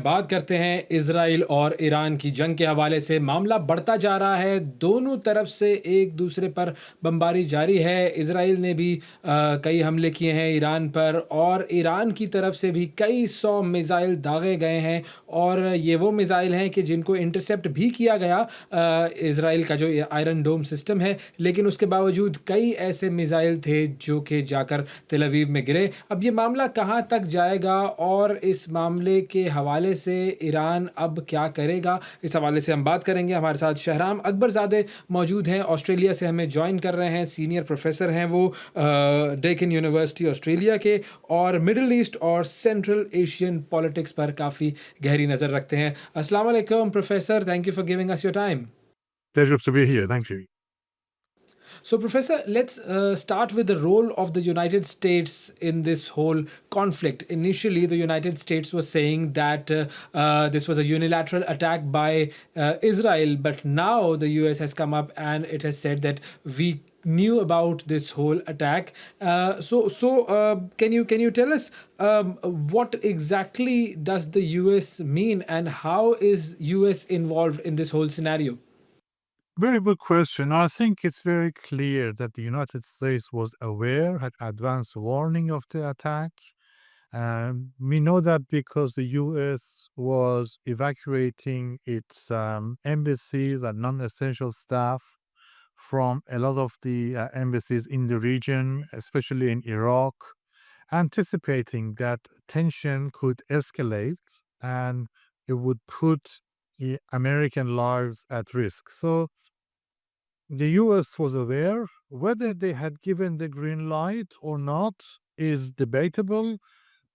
बात करते हैं इज़राइल और ईरान की जंग के हवाले से। मामला बढ़ता जा रहा है, दोनों तरफ से एक दूसरे पर बमबारी जारी है। इज़राइल ने भी कई हमले किए हैं ईरान पर, और ईरान की तरफ से भी कई 100 मिसाइल दागे गए हैं, और ये वो मिसाइल हैं कि जिनको इंटरसेप्ट भी किया गया इज़राइल का जो आयरन डोम सिस्टम है, लेकिन उसके बावजूद कई ऐसे मिसाइल थे जो कि जाकर तेल अवीव में गिरे। अब ये मामला कहाँ तक जाएगा और इस मामले के हवाले से ईरान अब क्या करेगा, इस हवाले से हम बात करेंगे। हमारे साथ शहराम अकबरज़ादे मौजूद हैं, ऑस्ट्रेलिया से हमें जॉइन कर रहे हैं। सीनियर प्रोफेसर हैं वो डेकन यूनिवर्सिटी ऑस्ट्रेलिया के, और मिडल ईस्ट और सेंट्रल एशियन पॉलिटिक्स पर काफ़ी गहरी नज़र रखते हैं। अस्सलाम वालेकुम professor, thank you for giving us your time. Pleasure to be here. Thank you. So, Professor, let's start with the role of the United States in this whole conflict. Initially, the United States was saying that this was a unilateral attack by Israel, but now the US has come up and it has said that we knew about this whole attack. Can you tell us what exactly does the US mean, and how is US involved in this whole scenario? Very good question. I think it's very clear that the United States was aware, had advance warning of the attack. We know that because the US was evacuating its embassies and non essential staff from a lot of the embassies in the region, especially in Iraq, anticipating that tension could escalate and it would put the American lives at risk. So the US was aware. Whether they had given the green light or not is debatable.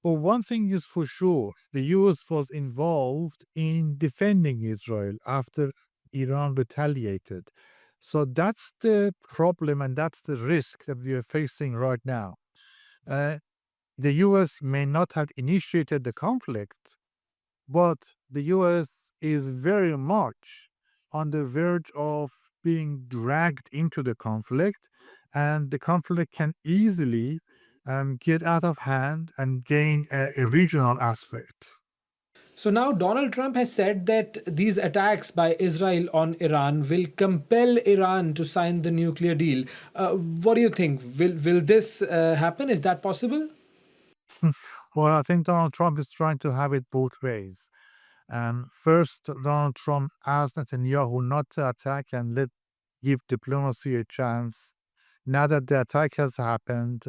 But one thing is for sure, the US was involved in defending Israel after Iran retaliated. So that's the problem and that's the risk that we are facing right now. Uh, the US may not have initiated the conflict, but the US is very much on the verge of being dragged into the conflict, and the conflict can easily get out of hand and gain a regional aspect. So now Donald Trump has said that these attacks by Israel on Iran will compel Iran to sign the nuclear deal. What do you think? Will this happen? Is that possible? Well, I think Donald Trump is trying to have it both ways. First, Donald Trump asked Netanyahu not to attack and let give diplomacy a chance. Now that the attack has happened,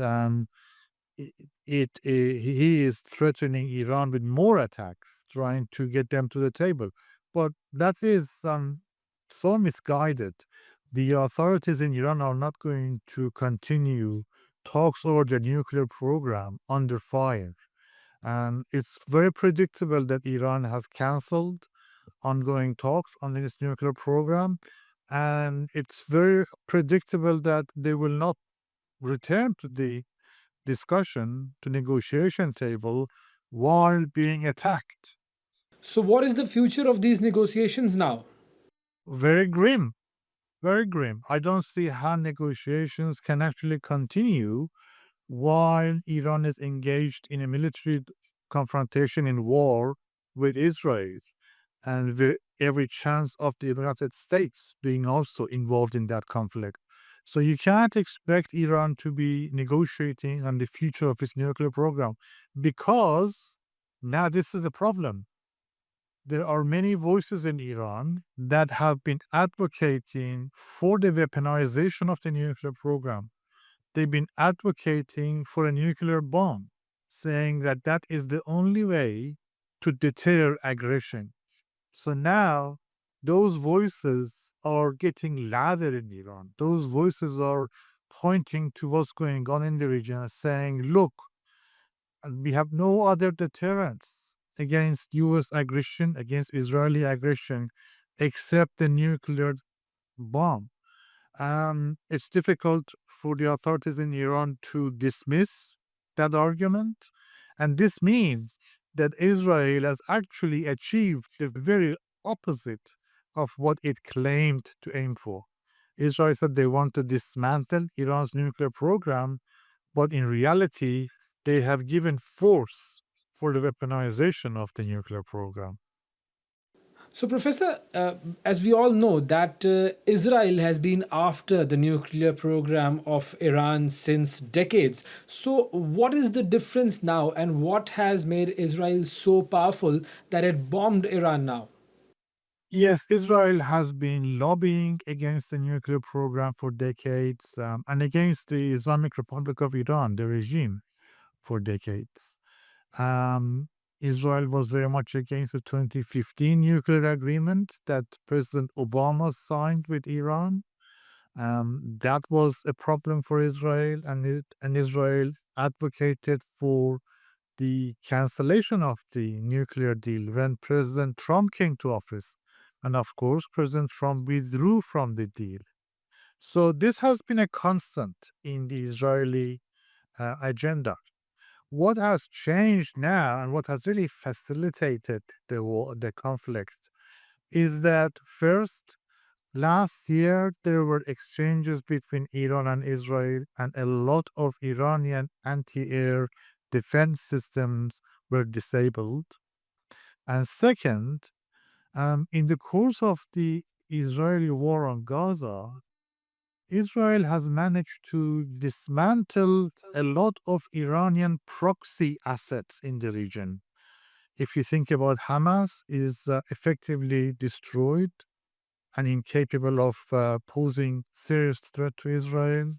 it, he is threatening Iran with more attacks, trying to get them to the table. But that is so misguided. The authorities in Iran are not going to continue talks over the nuclear program under fire. And it's very predictable that Iran has canceled ongoing talks on its nuclear program. And it's very predictable that they will not return to the discussion, to negotiation table while being attacked. So what is the future of these negotiations now? Very grim, very grim. I don't see how negotiations can actually continue while Iran is engaged in a military confrontation in war with Israel, and with every chance of the United States being also involved in that conflict. So you can't expect Iran to be negotiating on the future of its nuclear program, because now this is the problem. There are many voices in Iran that have been advocating for the weaponization of the nuclear program. They've been advocating for a nuclear bomb, saying that that is the only way to deter aggression. So now those voices are getting louder in Iran. Those voices are pointing to what's going on in the region and saying, look, we have no other deterrence against US aggression, against Israeli aggression, except the nuclear bomb. It's difficult for the authorities in Iran to dismiss that argument. And this means that Israel has actually achieved the very opposite of what it claimed to aim for. Israel said they want to dismantle Iran's nuclear program, but in reality, they have given force for the weaponization of the nuclear program. So, Professor, as we all know, that Israel has been after the nuclear program of Iran since decades. So, what is the difference now, and what has made Israel so powerful that it bombed Iran now? Yes, Israel has been lobbying against the nuclear program for decades and against the Islamic Republic of Iran, the regime, for decades. Um, Israel was very much against the 2015 nuclear agreement that President Obama signed with Iran. That was a problem for Israel, and Israel advocated for the cancellation of the nuclear deal when President Trump came to office. And of course, President Trump withdrew from the deal. So this has been a constant in the Israeli agenda. What has changed now and what has really facilitated the war, the conflict, is that first, last year there were exchanges between Iran and Israel, and a lot of Iranian anti-air defense systems were disabled. And second, in the course of the Israeli war on Gaza, Israel has managed to dismantle a lot of Iranian proxy assets in the region. If you think about Hamas, is effectively destroyed and incapable of posing serious threat to Israel.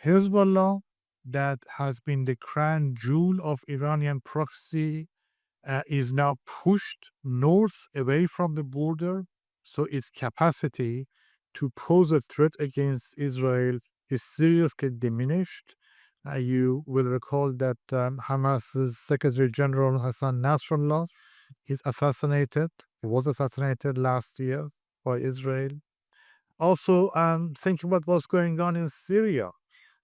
Hezbollah, that has been the crown jewel of Iranian proxy, is now pushed north away from the border, so its capacity to pose a threat against Israel is seriously diminished. You will recall that Hamas's Secretary General Hassan Nasrallah is assassinated. He was assassinated last year by Israel. Also, think about what's going on in Syria.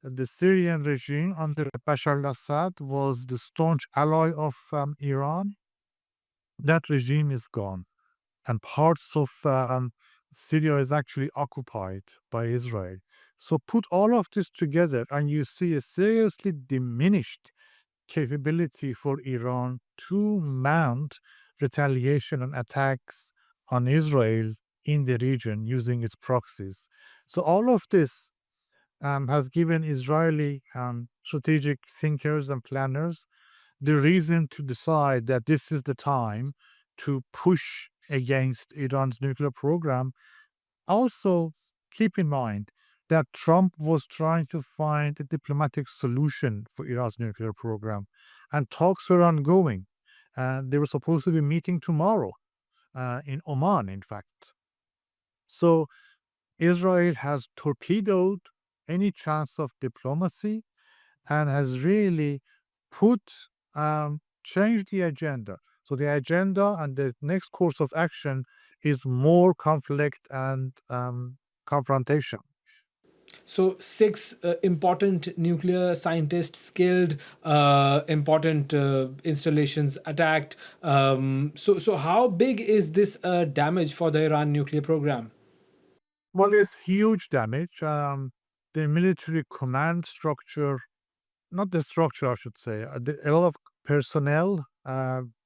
The Syrian regime under Bashar al-Assad was the staunch ally of Iran. That regime is gone, and parts of Syria is actually occupied by Israel. So put all of this together, and you see a seriously diminished capability for Iran to mount retaliation and attacks on Israel in the region using its proxies. So all of this has given Israeli strategic thinkers and planners the reason to decide that this is the time to push against Iran's nuclear program. Also, keep in mind that Trump was trying to find a diplomatic solution for Iran's nuclear program, and talks were ongoing. They were supposed to be meeting tomorrow in Oman, in fact. So, Israel has torpedoed any chance of diplomacy and has really put changed the agenda. So the agenda and the next course of action is more conflict and confrontation. So, six important nuclear scientists killed, important installations attacked. So, how big is this damage for the Iran nuclear program? Well, it's huge damage. The military command structure, not the structure, I should say, a lot of personnel,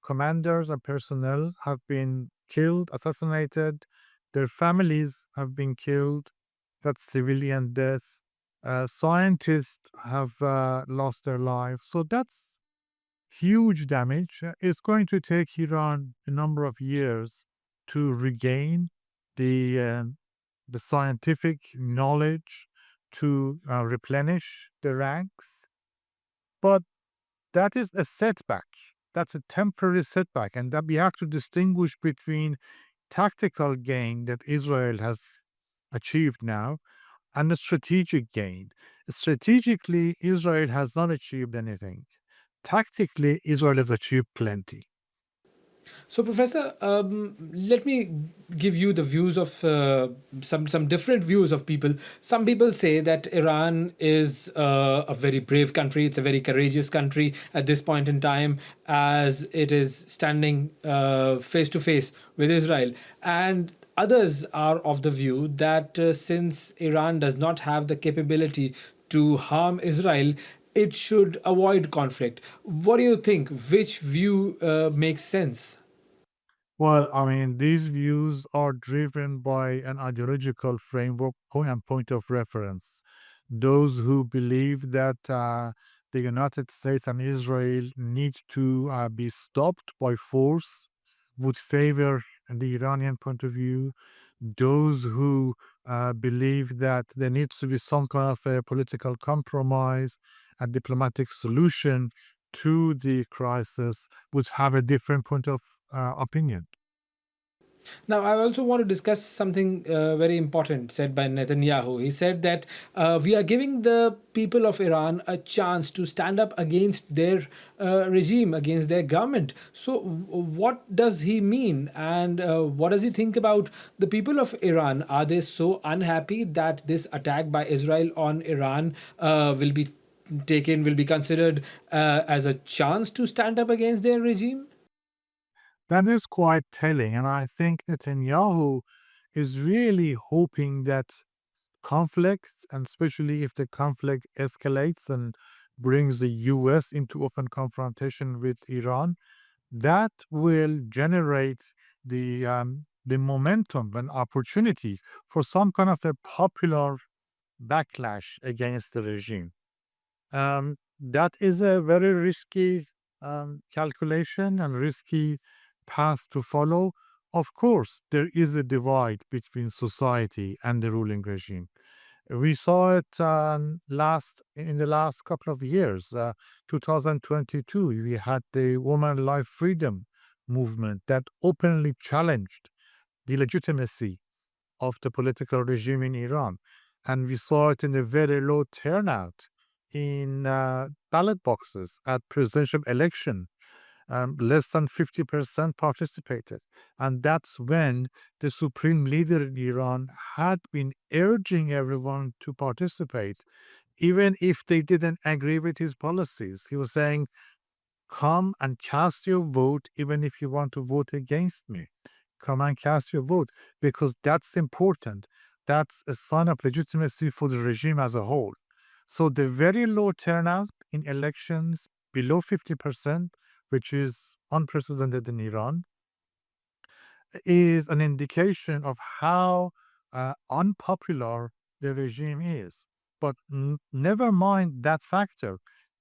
commanders and personnel have been killed, assassinated. Their families have been killed. That's civilian death. Scientists have lost their lives. So that's huge damage. It's going to take Iran a number of years to regain the uh, the scientific knowledge to replenish the ranks. But that is a setback. That's a temporary setback, and that we have to distinguish between tactical gain that Israel has achieved now and a strategic gain. Strategically, Israel has not achieved anything. Tactically, Israel has achieved plenty. So, Professor, let me give you the views of some different views of people. Some people say that Iran is a very brave country. It's a very courageous country at this point in time, as it is standing face to face with Israel. And others are of the view that since Iran does not have the capability to harm Israel, it should avoid conflict. What do you think? Which view makes sense? Well, I mean, these views are driven by an ideological framework and point of reference. Those who believe that the United States and Israel need to be stopped by force would favor the Iranian point of view. Those who believe that there needs to be some kind of a political compromise, a diplomatic solution to the crisis would have a different point of opinion. Now, I also want to discuss something very important said by Netanyahu. He said that we are giving the people of Iran a chance to stand up against their regime, against their government. So, what does he mean? And what does he think about the people of Iran? Are they so unhappy that this attack by Israel on Iran will be taken, will be considered as a chance to stand up against their regime? That is quite telling, and I think Netanyahu is really hoping that conflict, and especially if the conflict escalates and brings the US into open confrontation with Iran, that will generate the momentum and opportunity for some kind of a popular backlash against the regime. That is a very risky calculation and risky path to follow. Of course, there is a divide between society and the ruling regime. We saw it last in the last couple of years. 2022, we had the Woman Life Freedom movement that openly challenged the legitimacy of the political regime in Iran. And we saw it in a very low turnout in ballot boxes at presidential election. Less than 50% participated. And that's when the supreme leader in Iran had been urging everyone to participate, even if they didn't agree with his policies. He was saying, come and cast your vote, even if you want to vote against me. Come and cast your vote because that's important. That's a sign of legitimacy for the regime as a whole. So the very low turnout in elections, below 50%, which is unprecedented in Iran, is an indication of how unpopular the regime is. But never mind that factor.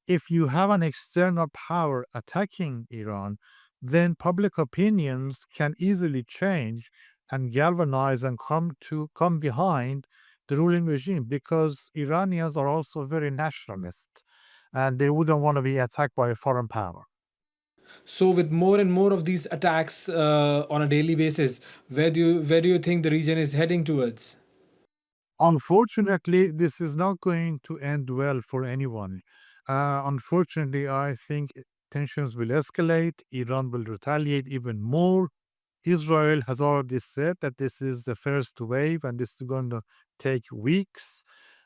If you have an external power attacking Iran, then public opinions can easily change and galvanize and come behind the ruling regime because Iranians are also very nationalist and they wouldn't want to be attacked by a foreign power. So, with more and more of these attacks on a daily basis, where do you think the region is heading towards? Unfortunately, this is not going to end well for anyone. Unfortunately, I think tensions will escalate, Iran will retaliate even more. Israel has already said that this is the first wave and this is going to take weeks.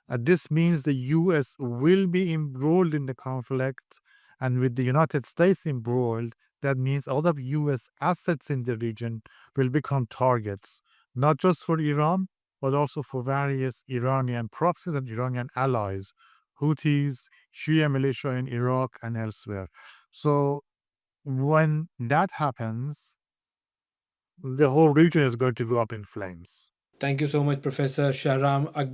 This means the US will be embroiled in the conflict, and with the United States embroiled, that means all of US assets in the region will become targets, not just for Iran, but also for various Iranian proxies and Iranian allies, Houthis, Shia militia in Iraq and elsewhere. So when that happens, the whole region is going to go up in flames. Thank you so much, Professor Shahram Akbar.